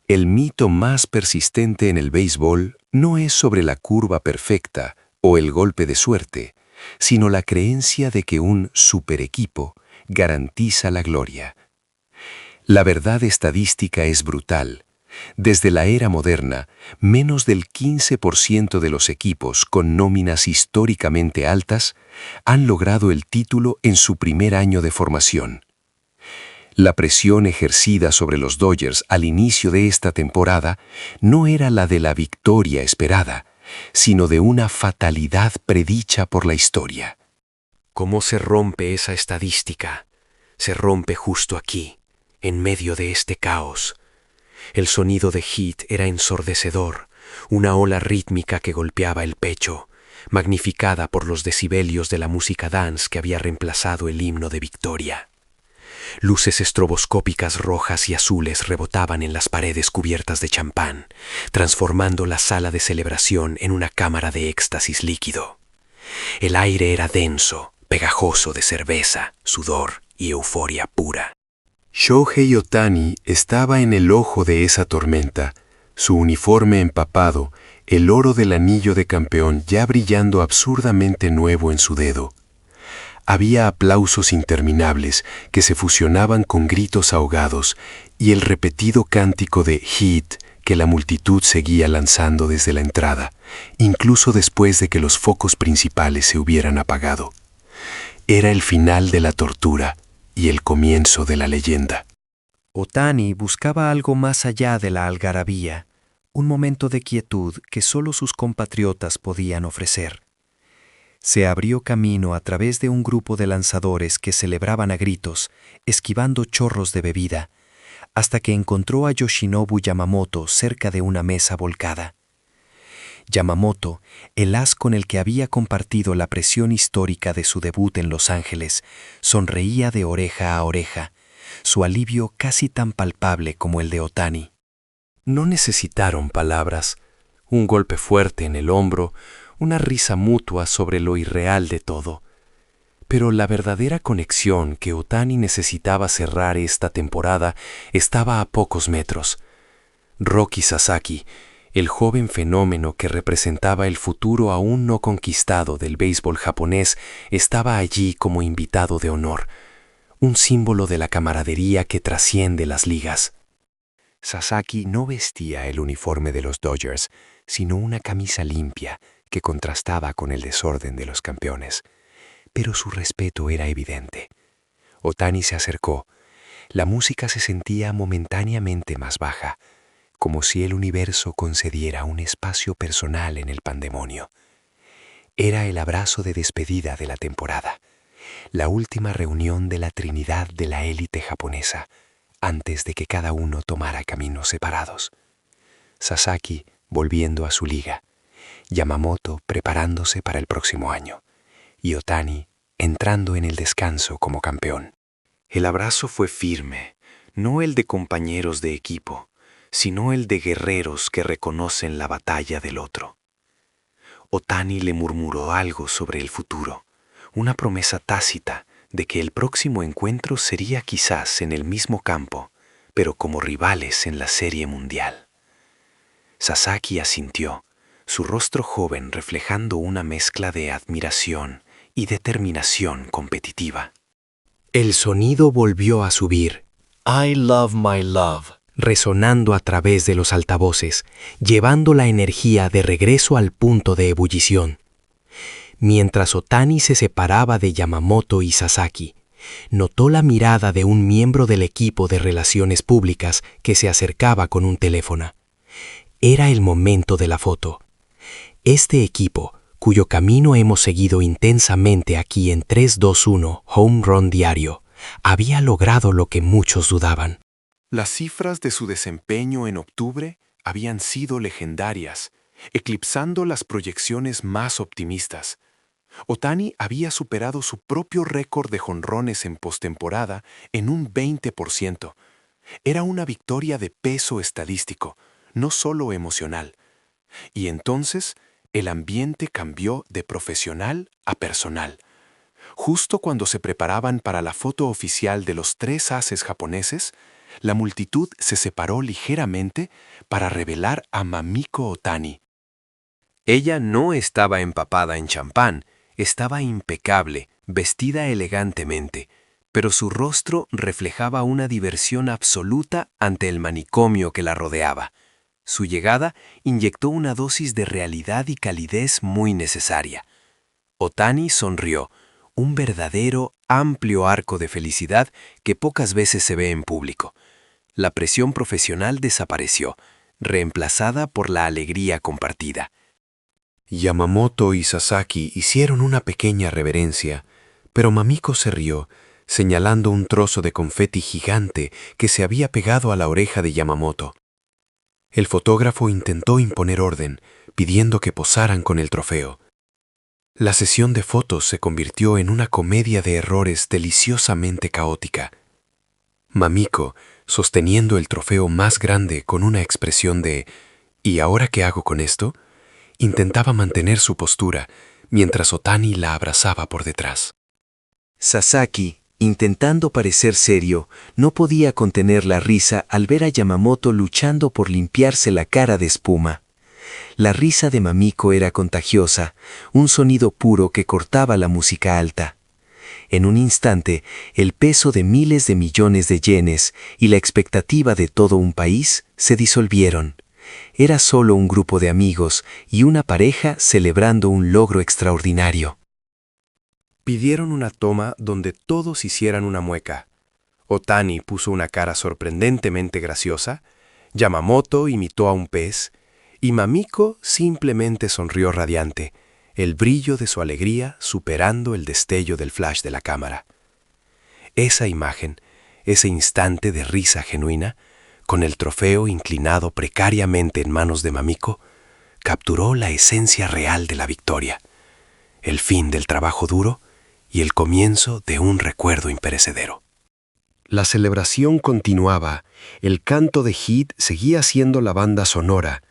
El mito más persistente en el béisbol no es sobre la curva perfecta o el golpe de suerte, sino la creencia de que un super equipo garantiza la gloria. La verdad estadística es brutal. Desde la era moderna, menos del 15% de los equipos con nóminas históricamente altas han logrado el título en su primer año de formación. La presión ejercida sobre los Dodgers al inicio de esta temporada no era la de la victoria esperada, sino de una fatalidad predicha por la historia. ¿Cómo se rompe esa estadística? Se rompe justo aquí, en medio de este caos. El sonido de Heat era ensordecedor, una ola rítmica que golpeaba el pecho, magnificada por los decibelios de la música dance que había reemplazado el himno de victoria. Luces estroboscópicas rojas y azules rebotaban en las paredes cubiertas de champán, transformando la sala de celebración en una cámara de éxtasis líquido. El aire era denso, pegajoso de cerveza, sudor y euforia pura. Shohei Ohtani estaba en el ojo de esa tormenta, su uniforme empapado, el oro del anillo de campeón ya brillando absurdamente nuevo en su dedo. Había aplausos interminables que se fusionaban con gritos ahogados y el repetido cántico de Heat que la multitud seguía lanzando desde la entrada, incluso después de que los focos principales se hubieran apagado. Era el final de la tortura y el comienzo de la leyenda. Ohtani buscaba algo más allá de la algarabía, un momento de quietud que solo sus compatriotas podían ofrecer. Se abrió camino a través de un grupo de lanzadores que celebraban a gritos, esquivando chorros de bebida, hasta que encontró a Yoshinobu Yamamoto cerca de una mesa volcada. Yamamoto, el as con el que había compartido la presión histórica de su debut en Los Ángeles, sonreía de oreja a oreja, su alivio casi tan palpable como el de Ohtani. No necesitaron palabras, un golpe fuerte en el hombro, una risa mutua sobre lo irreal de todo. Pero la verdadera conexión que Ohtani necesitaba cerrar esta temporada estaba a pocos metros. Roki Sasaki, el joven fenómeno que representaba el futuro aún no conquistado del béisbol japonés, estaba allí como invitado de honor, un símbolo de la camaradería que trasciende las ligas. Sasaki no vestía el uniforme de los Dodgers, sino una camisa limpia que contrastaba con el desorden de los campeones. Pero su respeto era evidente. Ohtani se acercó. La música se sentía momentáneamente más baja, como si el universo concediera un espacio personal en el pandemonio. Era el abrazo de despedida de la temporada, la última reunión de la trinidad de la élite japonesa, antes de que cada uno tomara caminos separados. Sasaki volviendo a su liga, Yamamoto preparándose para el próximo año, y Ohtani entrando en el descanso como campeón. El abrazo fue firme, no el de compañeros de equipo, sino el de guerreros que reconocen la batalla del otro. Ohtani le murmuró algo sobre el futuro, una promesa tácita de que el próximo encuentro sería quizás en el mismo campo, pero como rivales en la Serie Mundial. Sasaki asintió, su rostro joven reflejando una mezcla de admiración y determinación competitiva. El sonido volvió a subir. I love my love, resonando a través de los altavoces, llevando la energía de regreso al punto de ebullición. Mientras Ohtani se separaba de Yamamoto y Sasaki, notó la mirada de un miembro del equipo de relaciones públicas que se acercaba con un teléfono. Era el momento de la foto. Este equipo, cuyo camino hemos seguido intensamente aquí en 3-2-1 Home Run Diario, había logrado lo que muchos dudaban. Las cifras de su desempeño en octubre habían sido legendarias, eclipsando las proyecciones más optimistas. Ohtani había superado su propio récord de jonrones en postemporada en un 20%. Era una victoria de peso estadístico, no solo emocional. Y entonces el ambiente cambió de profesional a personal. Justo cuando se preparaban para la foto oficial de los tres ases japoneses, la multitud se separó ligeramente para revelar a Mamiko Otani. Ella no estaba empapada en champán, estaba impecable, vestida elegantemente, pero su rostro reflejaba una diversión absoluta ante el manicomio que la rodeaba. Su llegada inyectó una dosis de realidad y calidez muy necesaria. Otani sonrió, un verdadero, amplio arco de felicidad que pocas veces se ve en público. La presión profesional desapareció, reemplazada por la alegría compartida. Yamamoto y Sasaki hicieron una pequeña reverencia, pero Mamiko se rió, señalando un trozo de confeti gigante que se había pegado a la oreja de Yamamoto. El fotógrafo intentó imponer orden, pidiendo que posaran con el trofeo. La sesión de fotos se convirtió en una comedia de errores deliciosamente caótica. Mamiko, sosteniendo el trofeo más grande con una expresión de ¿y ahora qué hago con esto?, intentaba mantener su postura mientras Otani la abrazaba por detrás. Sasaki, intentando parecer serio, no podía contener la risa al ver a Yamamoto luchando por limpiarse la cara de espuma. La risa de Mamiko era contagiosa, un sonido puro que cortaba la música alta. En un instante, el peso de miles de millones de yenes y la expectativa de todo un país se disolvieron. Era solo un grupo de amigos y una pareja celebrando un logro extraordinario. Pidieron una toma donde todos hicieran una mueca. Otani puso una cara sorprendentemente graciosa, Yamamoto imitó a un pez, y Mamiko simplemente sonrió radiante, el brillo de su alegría superando el destello del flash de la cámara. Esa imagen, ese instante de risa genuina, con el trofeo inclinado precariamente en manos de Mamiko, capturó la esencia real de la victoria, el fin del trabajo duro y el comienzo de un recuerdo imperecedero. La celebración continuaba, el canto de Heat seguía siendo la banda sonora,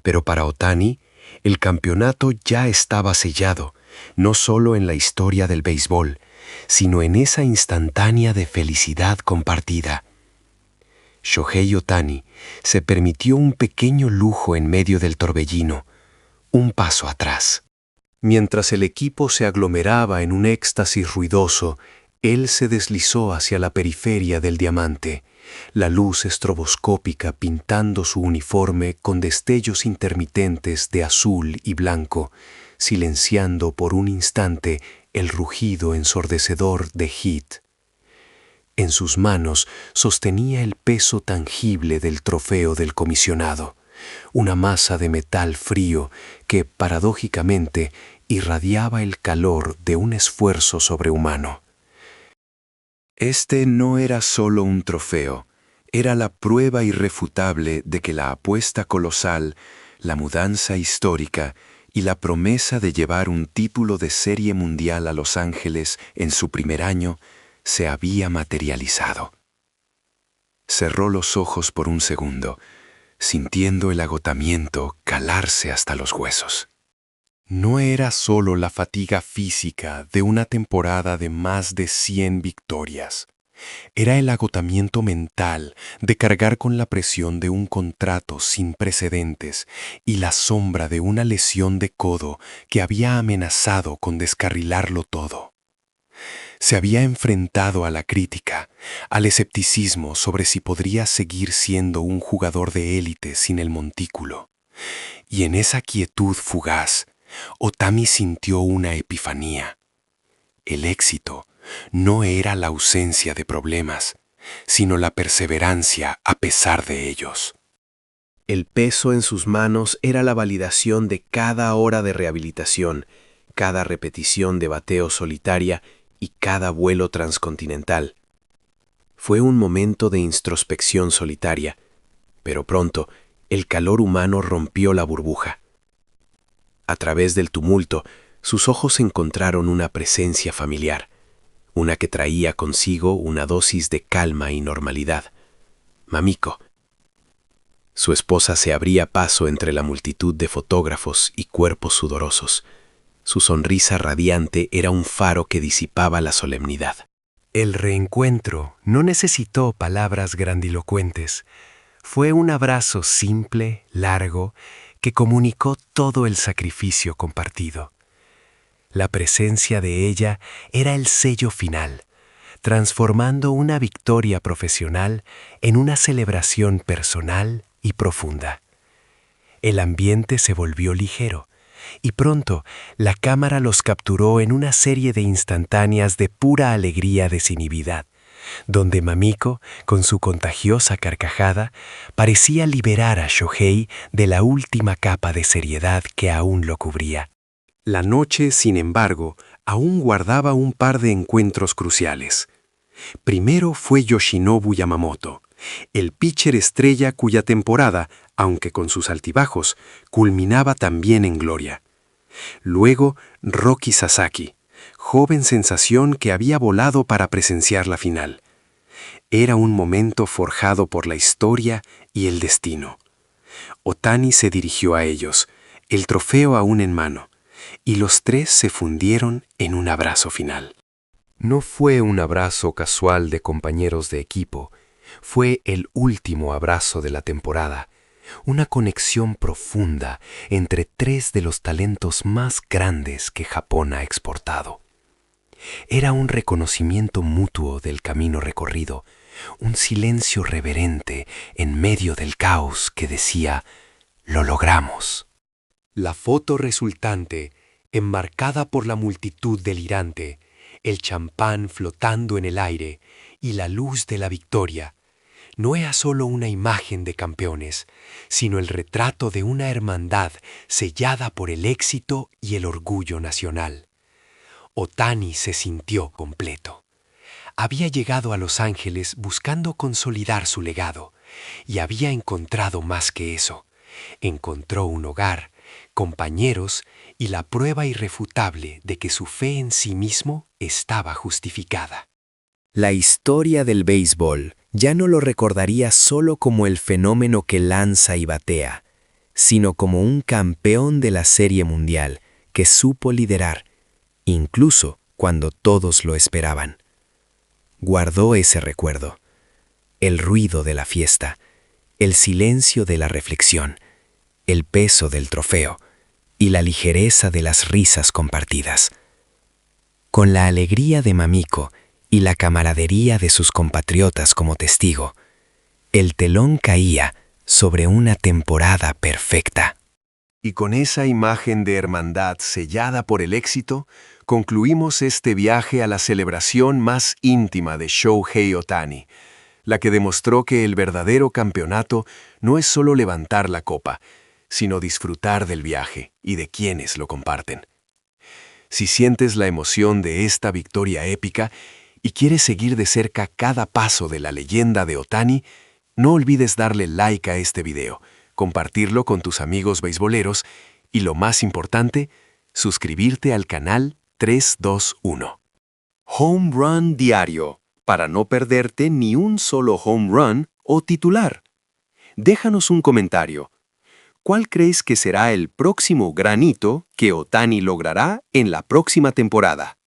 pero para Otani, el campeonato ya estaba sellado, no solo en la historia del béisbol, sino en esa instantánea de felicidad compartida. Shohei Otani se permitió un pequeño lujo en medio del torbellino, un paso atrás. Mientras el equipo se aglomeraba en un éxtasis ruidoso, él se deslizó hacia la periferia del diamante, la luz estroboscópica pintando su uniforme con destellos intermitentes de azul y blanco, silenciando por un instante el rugido ensordecedor de Heat. En sus manos sostenía el peso tangible del trofeo del comisionado, una masa de metal frío que, paradójicamente, irradiaba el calor de un esfuerzo sobrehumano. Este no era solo un trofeo, era la prueba irrefutable de que la apuesta colosal, la mudanza histórica y la promesa de llevar un título de serie mundial a Los Ángeles en su primer año se había materializado. Cerró los ojos por un segundo, sintiendo el agotamiento calarse hasta los huesos. No era solo la fatiga física de una temporada de más de 100 victorias. Era el agotamiento mental de cargar con la presión de un contrato sin precedentes y la sombra de una lesión de codo que había amenazado con descarrilarlo todo. Se había enfrentado a la crítica, al escepticismo sobre si podría seguir siendo un jugador de élite sin el montículo. Y en esa quietud fugaz, Otani sintió una epifanía. El éxito no era la ausencia de problemas, sino la perseverancia a pesar de ellos. El peso en sus manos era la validación de cada hora de rehabilitación, cada repetición de bateo solitaria y cada vuelo transcontinental. Fue un momento de introspección solitaria, pero pronto el calor humano rompió la burbuja. A través del tumulto, sus ojos encontraron una presencia familiar, una que traía consigo una dosis de calma y normalidad. Mamiko. Su esposa se abría paso entre la multitud de fotógrafos y cuerpos sudorosos. Su sonrisa radiante era un faro que disipaba la solemnidad. El reencuentro no necesitó palabras grandilocuentes. Fue un abrazo simple, largo, que comunicó todo el sacrificio compartido. La presencia de ella era el sello final, transformando una victoria profesional en una celebración personal y profunda. El ambiente se volvió ligero, y pronto la cámara los capturó en una serie de instantáneas de pura alegría desinhibida, donde Mamiko, con su contagiosa carcajada, parecía liberar a Shohei de la última capa de seriedad que aún lo cubría. La noche, sin embargo, aún guardaba un par de encuentros cruciales. Primero fue Yoshinobu Yamamoto, el pitcher estrella cuya temporada, aunque con sus altibajos, culminaba también en gloria. Luego, Roki Sasaki, joven sensación que había volado para presenciar la final. Era un momento forjado por la historia y el destino. Otani se dirigió a ellos, el trofeo aún en mano, y los tres se fundieron en un abrazo final. No fue un abrazo casual de compañeros de equipo, fue el último abrazo de la temporada, una conexión profunda entre tres de los talentos más grandes que Japón ha exportado. Era un reconocimiento mutuo del camino recorrido, un silencio reverente en medio del caos que decía, «Lo logramos». La foto resultante, enmarcada por la multitud delirante, el champán flotando en el aire y la luz de la victoria, no era solo una imagen de campeones, sino el retrato de una hermandad sellada por el éxito y el orgullo nacional. Otani se sintió completo. Había llegado a Los Ángeles buscando consolidar su legado, y había encontrado más que eso. Encontró un hogar, compañeros y la prueba irrefutable de que su fe en sí mismo estaba justificada. La historia del béisbol ya no lo recordaría solo como el fenómeno que lanza y batea, sino como un campeón de la Serie Mundial que supo liderar, incluso cuando todos lo esperaban. Guardó ese recuerdo, el ruido de la fiesta, el silencio de la reflexión, el peso del trofeo y la ligereza de las risas compartidas. Con la alegría de Mamiko y la camaradería de sus compatriotas como testigo, el telón caía sobre una temporada perfecta. Y con esa imagen de hermandad sellada por el éxito, concluimos este viaje a la celebración más íntima de Shohei Otani, la que demostró que el verdadero campeonato no es solo levantar la copa, sino disfrutar del viaje y de quienes lo comparten. Si sientes la emoción de esta victoria épica y quieres seguir de cerca cada paso de la leyenda de Otani, no olvides darle like a este video, compartirlo con tus amigos beisboleros y, lo más importante, suscribirte al canal 321. Home Run Diario, para no perderte ni un solo home run o titular. Déjanos un comentario. ¿Cuál crees que será el próximo gran hito que Otani logrará en la próxima temporada?